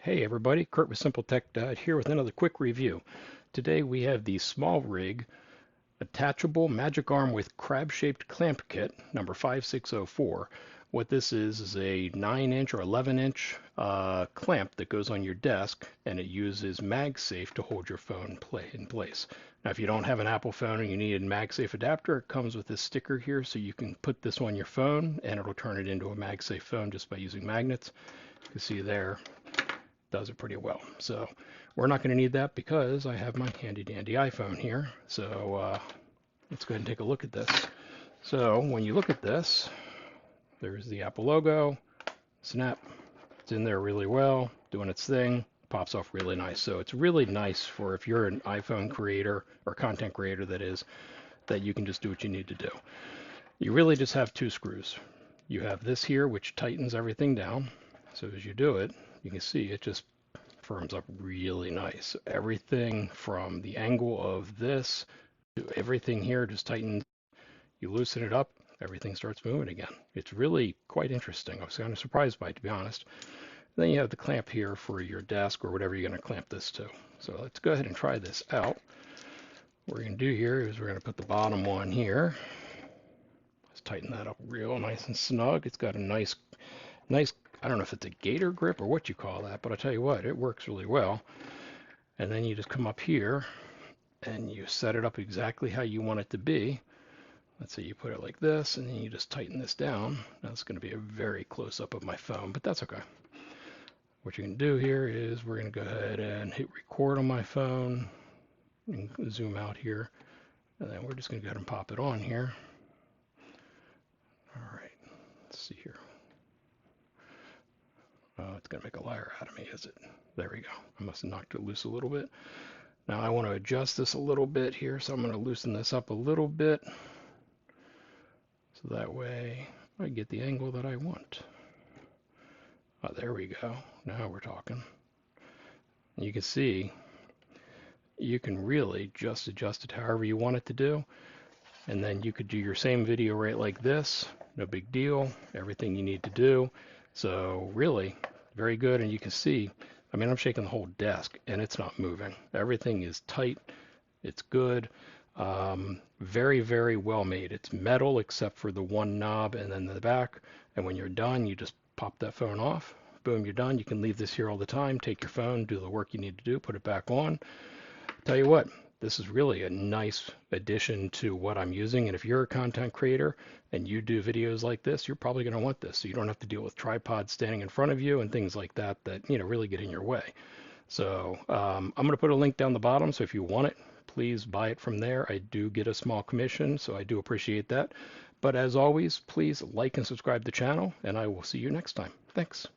Hey everybody, Kurt with Simple Tech here with another quick review. Today we have the SmallRig attachable magic arm with crab-shaped clamp kit number 5604. What this is a 9-inch or 11-inch clamp that goes on your desk, and it uses MagSafe to hold your phone in place. Now if you don't have an Apple phone and you need a MagSafe adapter, it comes with this sticker here so you can put this on your phone and it'll turn it into a MagSafe phone just by using magnets. You can see there does it pretty well. So we're not going to need that because I have my handy dandy iPhone here. So let's go ahead and take a look at this. So when you look at this, there's the Apple logo, snap, it's in there really well, doing its thing, pops off really nice. So it's really nice for if you're an iPhone creator or content creator that is, that you can just do what you need to do. You really just have two screws. You have this here which tightens everything down. So as you do it, you can see it just firms up really nice. Everything from the angle of this to everything here just tightens. You loosen it up, everything starts moving again. It's really quite interesting. I was kind of surprised by it, to be honest. Then you have the clamp here for your desk or whatever you're going to clamp this to. So let's go ahead and try this out. What we're going to do here is we're going to put the bottom one here. Let's tighten that up real nice and snug. It's got a nice, I don't know if it's a gator grip or what you call that, but I'll tell you what, it works really well. And then you just come up here and you set it up exactly how you want it to be. Let's say you put it like this, and then you just tighten this down. Now it's going to be a very close up of my phone, but that's okay. What you can do here is we're going to go ahead and hit record on my phone and zoom out here. And then we're just going to go ahead and pop it on here. All right, let's see here. Oh, it's going to make a liar out of me, is it? There we go. I must have knocked it loose a little bit. Now I want to adjust this a little bit here, so I'm going to loosen this up a little bit. So that way I get the angle that I want. Oh, there we go. Now we're talking. You can see you can really just adjust it however you want it to do. And then you could do your same video right like this. No big deal. Everything you need to do. So really very good. And you can see, I mean, I'm shaking the whole desk and it's not moving. Everything is tight. It's good. Very, very well made. It's metal except for the one knob and then the back. And when you're done, you just pop that phone off. Boom, you're done. You can leave this here all the time. Take your phone, do the work you need to do, put it back on. Tell you what, this is really a nice addition to what I'm using. And if you're a content creator and you do videos like this, you're probably going to want this. So you don't have to deal with tripods standing in front of you and things like that that, you know, really get in your way. So I'm going to put a link down the bottom. So if you want it, please buy it from there. I do get a small commission, so I do appreciate that. But as always, please like and subscribe to the channel, and I will see you next time. Thanks.